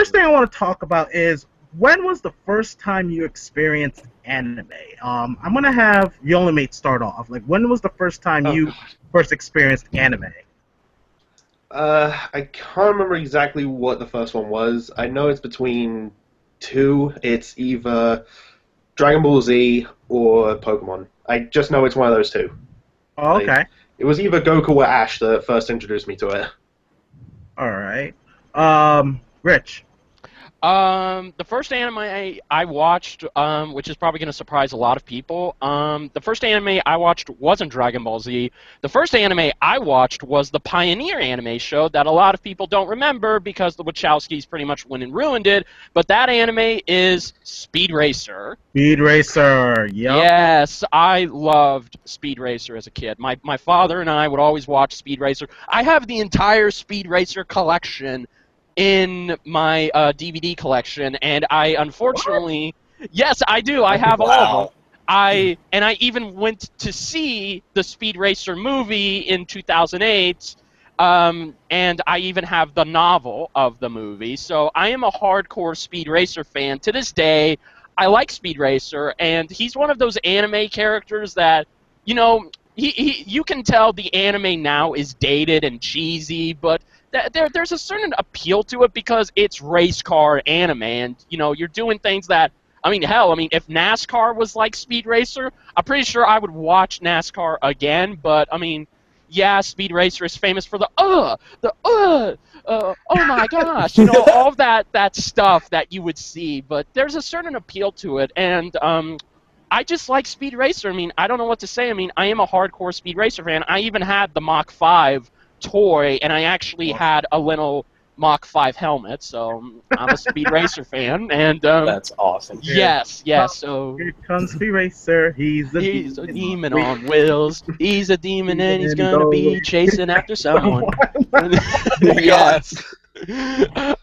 first thing I want to talk about is when was the first time you experienced anime? I'm gonna have Yolimate start off. Like, when was the first time you first experienced anime? I can't remember exactly what the first one was. I know it's between two. It's either Dragon Ball Z or Pokemon. I just know it's one of those two. Oh, okay. It was either Goku or Ash that first introduced me to it. All right. Rich. The first anime I watched, which is probably going to surprise a lot of people, the first anime I watched wasn't Dragon Ball Z. The first anime I watched was the Pioneer anime show that a lot of people don't remember because the Wachowskis pretty much went and ruined it. But that anime is Speed Racer. Speed Racer, yep. Yes, I loved Speed Racer as a kid. My father and I would always watch Speed Racer. I have the entire Speed Racer collection in my DVD collection, and I unfortunately, yes, I do. I have all of them. I even went to see the Speed Racer movie in 2008, and I even have the novel of the movie. So I am a hardcore Speed Racer fan. To this day, I like Speed Racer, and he's one of those anime characters that, you know, you can tell the anime now is dated and cheesy, but there's a certain appeal to it because it's race car anime, and you know you're doing things that, I mean, hell, I mean, if NASCAR was like Speed Racer, I'm pretty sure I would watch NASCAR again. But I mean, yeah, Speed Racer is famous for oh my gosh, you know, all of that stuff that you would see. But there's a certain appeal to it, and I just like Speed Racer. I mean, I don't know what to say. I mean, I am a hardcore Speed Racer fan. I even had the Mach 5 toy, and I actually had a little Mach 5 helmet, so I'm a Speed Racer fan. And that's awesome. Yes, so here comes Speed Racer. He's a demon on wheels. He's a demon, and he's gonna be chasing after someone. Yes.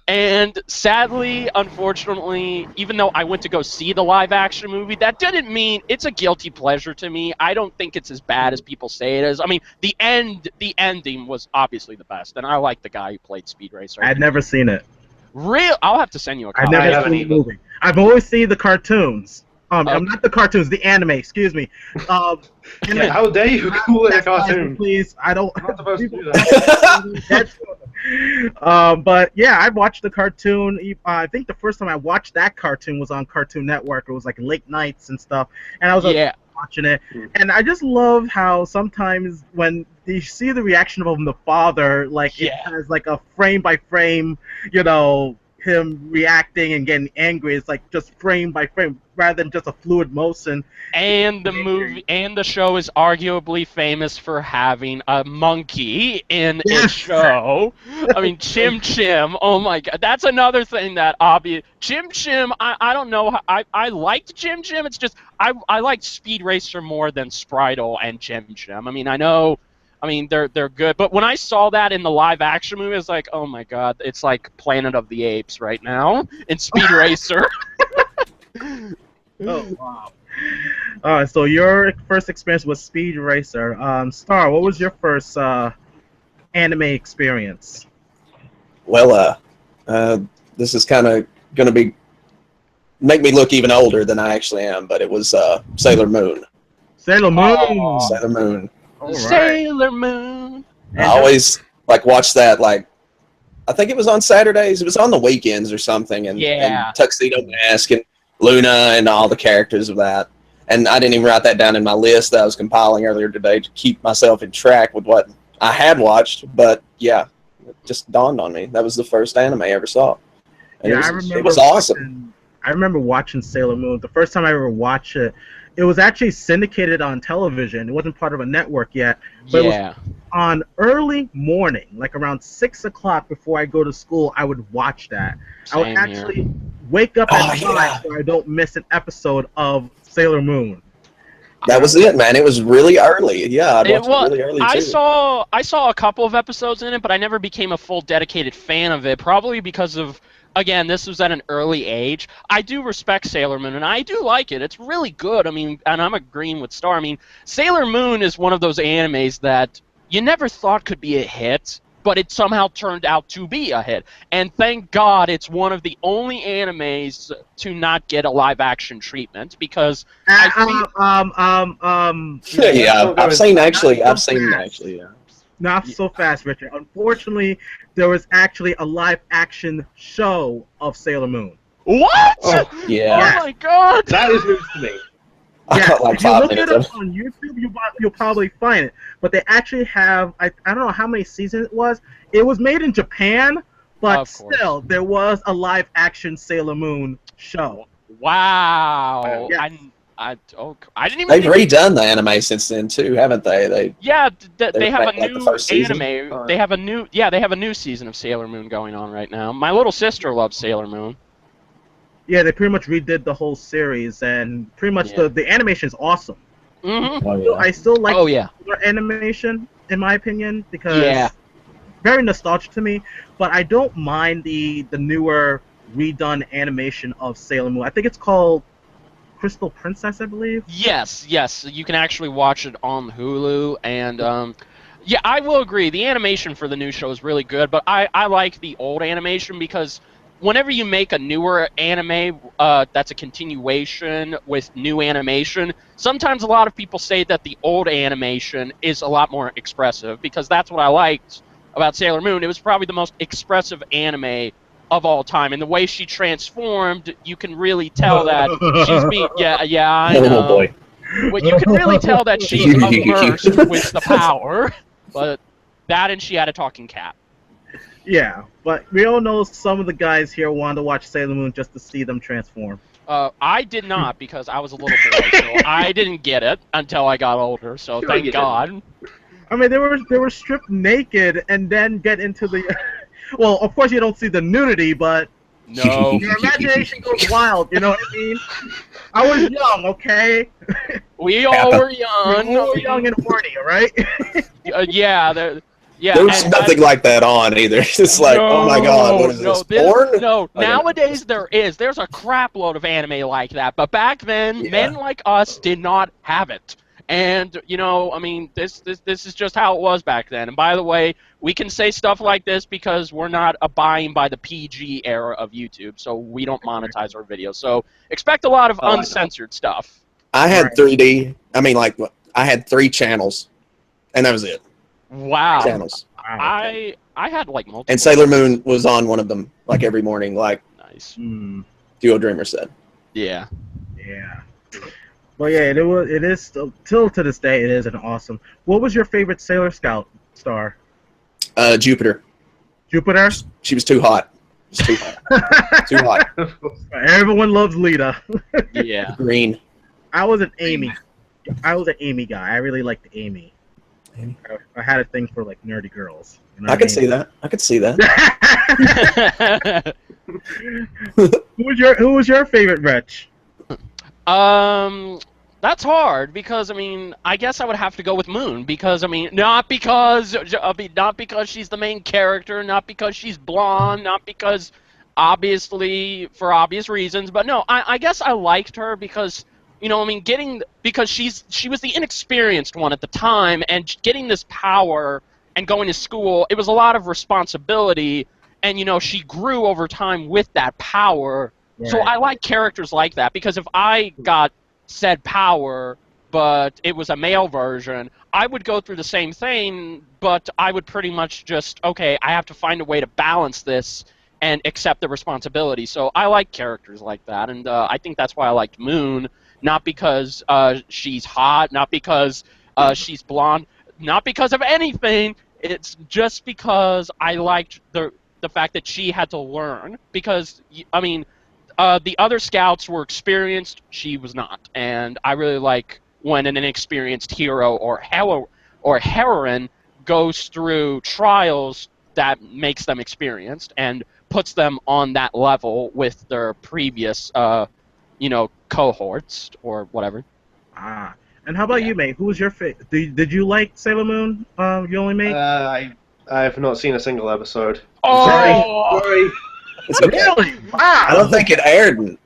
And sadly, unfortunately, even though I went to go see the live-action movie, that didn't mean it's a guilty pleasure to me. I don't think it's as bad as people say it is. I mean, the ending was obviously the best, and I like the guy who played Speed Racer. I'd never seen it. I'll have to send you a copy. I've never seen the movie. I've always seen the cartoons. Not the cartoons, the anime. Excuse me. How dare you call it a cartoon? Please, I don't. I'm not supposed to do that. But yeah, I watched the cartoon. I think the first time I watched that cartoon was on Cartoon Network. It was like late nights and stuff, and I was watching it. And I just love how sometimes when you see the reaction of the father, like it has like a frame by frame, you know, him reacting and getting angry. It's like just frame by frame rather than just a fluid motion. And the movie and the show is arguably famous for having a monkey in its show. I mean, Chim Chim. Oh my God, that's another thing that obvious. Chim Chim. I don't know. I liked Chim Chim. It's just I liked Speed Racer more than Spritle and Chim Chim. I mean, I know. I mean, they're good, but when I saw that in the live-action movie, I was like, oh my God, it's like Planet of the Apes right now in Speed Racer. Oh wow! All right, so your first experience was Speed Racer. Star, what was your first anime experience? Well, this is kind of going to make me look even older than I actually am, but it was Sailor Moon. Sailor Moon. Oh. Sailor Moon. All right. Sailor Moon. I always watch that. Like, I think it was on Saturdays. It was on the weekends or something. And Tuxedo Mask and Luna and all the characters of that. And I didn't even write that down in my list that I was compiling earlier today to keep myself in track with what I had watched. But yeah, it just dawned on me. That was the first anime I ever saw. And it was awesome. I remember watching Sailor Moon. The first time I ever watched it, it was actually syndicated on television. It wasn't part of a network yet. But it was on early morning, like around 6 o'clock before I go to school, I would watch that. I would actually wake up at 5 so I don't miss an episode of Sailor Moon. That was it, man. It was really early. Yeah, I watched it really early, too. I saw a couple of episodes in it, but I never became a full dedicated fan of it, probably because of, again, this was at an early age. I do respect Sailor Moon, and I do like it. It's really good. I mean, and I'm agreeing with Star. I mean, Sailor Moon is one of those animes that you never thought could be a hit, but it somehow turned out to be a hit. And thank God it's one of the only animes to not get a live-action treatment, because I feel... yeah, I've seen actually, yeah. Not so fast, Richard. Unfortunately, there was actually a live-action show of Sailor Moon. What? Oh, yeah. Oh my God! That is news to me. Yeah, like if you look it minutes up on YouTube, you'll probably find it. But they actually have, I don't know how many seasons it was. It was made in Japan, but still, there was a live-action Sailor Moon show. Wow. Yes. I didn't even. They've redone the anime since then too, haven't they? They have a like new the first season? anime. They have a new season of Sailor Moon going on right now. My little sister loves Sailor Moon. Yeah, they pretty much redid the whole series, and pretty much the animation is awesome. Mm-hmm. Oh, yeah. I still like the animation, in my opinion, because very nostalgic to me. But I don't mind the newer redone animation of Sailor Moon. I think it's called Crystal Princess, I believe. Yes, you can actually watch it on Hulu, and yeah, I will agree. The animation for the new show is really good, but I like the old animation, because whenever you make a newer anime that's a continuation with new animation, sometimes a lot of people say that the old animation is a lot more expressive, because that's what I liked about Sailor Moon. It was probably the most expressive anime of all time, and the way she transformed, you can really tell that she's being I know. Oh boy. Well, you can really tell that she's immersed with the power, but that, and she had a talking cat. Yeah, but we all know some of the guys here wanted to watch Sailor Moon just to see them transform. I did not, because I was a little boy, so I didn't get it until I got older. So thank God. I mean, they were stripped naked and then get into the. Well, of course you don't see the nudity, but no, your imagination goes wild. You know what I mean? I was young, okay. We all were young. We all were young and horny, right? Yeah. There was nothing like that on either. It's like, oh my God, what is this? Porn? No, nowadays there's a crap load of anime like that, but back then, men like us did not have it. And, I mean, this is just how it was back then. And by the way, we can say stuff like this because we're not abiding by the PG era of YouTube, so we don't monetize our videos. So expect a lot of uncensored stuff. I had I had 3 channels, and that was it. Wow. Channels. I had like multiple. And Sailor Moon was on one of them, like every morning, like nice. Duo Dreamer said. Yeah. Yeah. Well, yeah, it is still, till to this day, it is an awesome. What was your favorite Sailor Scout star? Jupiter. Jupiter? She was too hot. Too hot. Too hot. Everyone loves Lita. Yeah. Green. I was an Amy. I was an Amy guy. I really liked Amy. I had a thing for like nerdy girls. You know I could see that. I could see that. Who was your favorite wretch? That's hard, because I guess I would have to go with Moon, because not because she's the main character, not because she's blonde, not because obviously for obvious reasons, but no, I guess I liked her because because she was the inexperienced one at the time, and getting this power and going to school, it was a lot of responsibility, and she grew over time with that power. Right. So I like characters like that, because if I got said power, but it was a male version, I would go through the same thing, but I would pretty much just, okay, I have to find a way to balance this and accept the responsibility. So I like characters like that, and I think that's why I liked Moon, not because she's hot, not because she's blonde, not because of anything. It's just because I liked the fact that she had to learn, because, the other scouts were experienced, she was not. And I really like when an inexperienced hero or heroine goes through trials that makes them experienced and puts them on that level with their previous, cohorts or whatever. And how about you, mate? Who was your favorite? Did you like Sailor Moon? You only mate? I have not seen a single episode. Oh! Sorry. It's okay. Really? Wow. I don't think it aired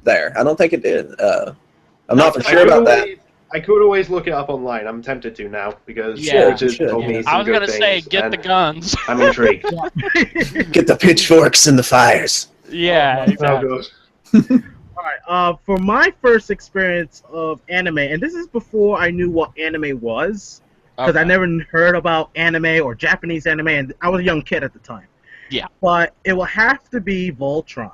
there. I don't think it did. I'm not for sure about that. I could always look it up online. I'm tempted to now because Yeah. Richard told me some I was good gonna say, things, get the and guns. I'm intrigued. Get the pitchforks and the fires. Yeah, exactly. All right. For my first experience of anime, and this is before I knew what anime was, because I never heard about anime or Japanese anime, and I was a young kid at the time. Yeah. But it will have to be Voltron.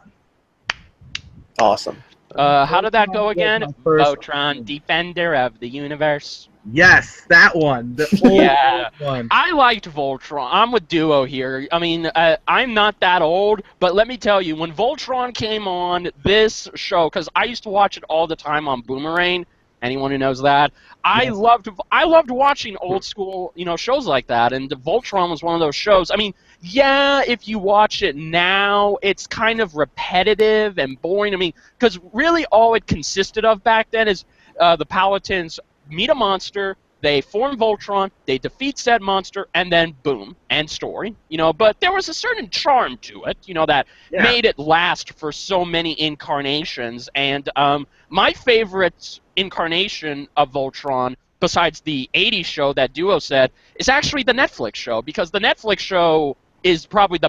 Awesome. How did that go again? Voltron, one. Defender of the Universe. Yes, that one. The old one. I liked Voltron. I'm with Duo here. I mean, I'm not that old, but let me tell you, when Voltron came on this show, because I used to watch it all the time on Boomerang. Anyone who knows that, I loved watching old school, shows like that, and Voltron was one of those shows. I mean, yeah, if you watch it now, it's kind of repetitive and boring. I mean, because really all it consisted of back then is the Paladins meet a monster, they form Voltron, they defeat said monster, and then boom, end story. But there was a certain charm to it, that made it last for so many incarnations. And my favorite incarnation of Voltron, besides the 80s show that Duo said, is actually the Netflix show, because the Netflix show is probably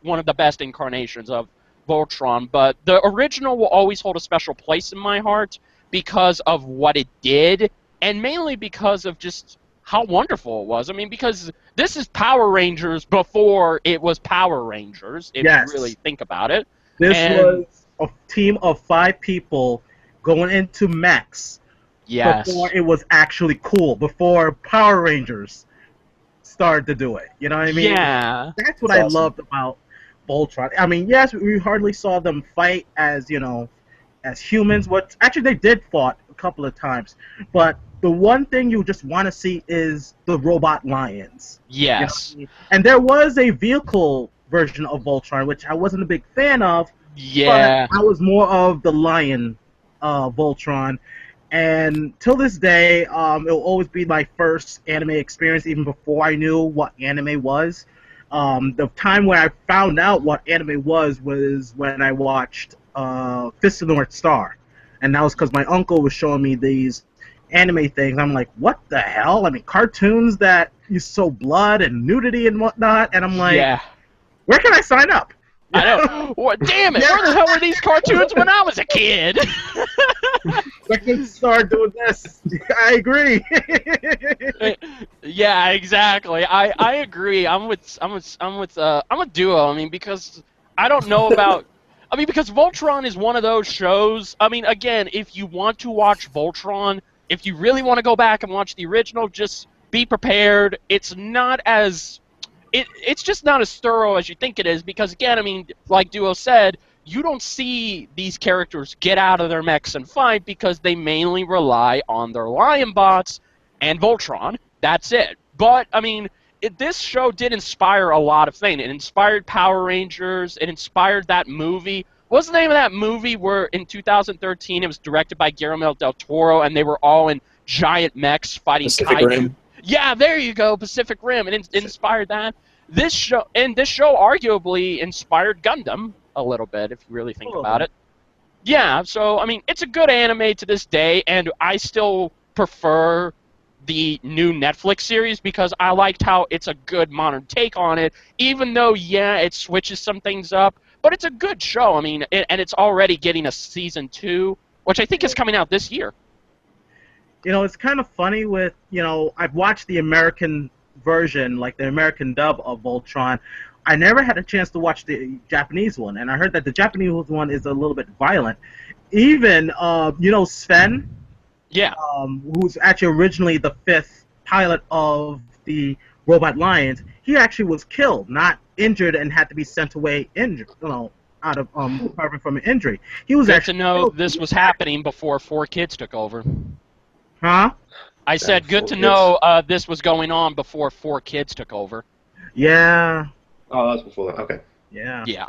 one of the best incarnations of Voltron. But the original will always hold a special place in my heart because of what it did, and mainly because of just how wonderful it was. I mean, because this is Power Rangers before it was Power Rangers, if you really think about it. This was a team of 5 people going into mechs before it was actually cool, before Power Rangers started to do it. You know what I mean? Yeah. That's what I loved about Voltron. I mean, yes, we hardly saw them fight as humans. Actually, they did fought a couple of times, but the one thing you just want to see is the robot lions. Yes. And there was a vehicle version of Voltron, which I wasn't a big fan of. Yeah. But I was more of the lion Voltron. And till this day, it will always be my first anime experience, even before I knew what anime was. The time when I found out what anime was when I watched Fist of the North Star. And that was because my uncle was showing me these anime things. I'm like, what the hell? I mean, cartoons that you show blood and nudity and whatnot. And I'm like, where can I sign up? I know. Well, damn it! Where the hell were these cartoons when I was a kid? I can start doing this. I agree. Yeah, exactly. I agree. I'm with Duo. I mean, because I don't know about. I mean, because Voltron is one of those shows. I mean, again, if you want to watch Voltron, if you really want to go back and watch the original, just be prepared. It's not as it's just not as thorough as you think it is, because, again, I mean, like Duo said, you don't see these characters get out of their mechs and fight because they mainly rely on their lion bots and Voltron. That's it. But, I mean, this show did inspire a lot of things. It inspired Power Rangers. It inspired that movie. What's the name of that movie where in 2013 it was directed by Guillermo del Toro and they were all in giant mechs fighting kaiju? Rim. Yeah, there you go, Pacific Rim. It inspired that. This show arguably inspired Gundam a little bit, if you really think about it. Yeah, so, I mean, it's a good anime to this day, and I still prefer the new Netflix series because I liked how it's a good modern take on it, even though, yeah, it switches some things up, but it's a good show. I mean, and it's already getting a season 2, which I think is coming out this year. It's kind of funny with, I've watched the American version, like the American dub of Voltron. I never had a chance to watch the Japanese one, and I heard that the Japanese one is a little bit violent. Even, Sven? Yeah. Who's actually originally the 5th pilot of the Robot Lions, he actually was killed, not injured, and had to be sent away injured, out of recovering from an injury. He was good to know this was happening before 4Kids took over. Huh? I said, good to know this was going on before 4Kids took over. Yeah. Oh, that's before that. Okay. Yeah. Yeah.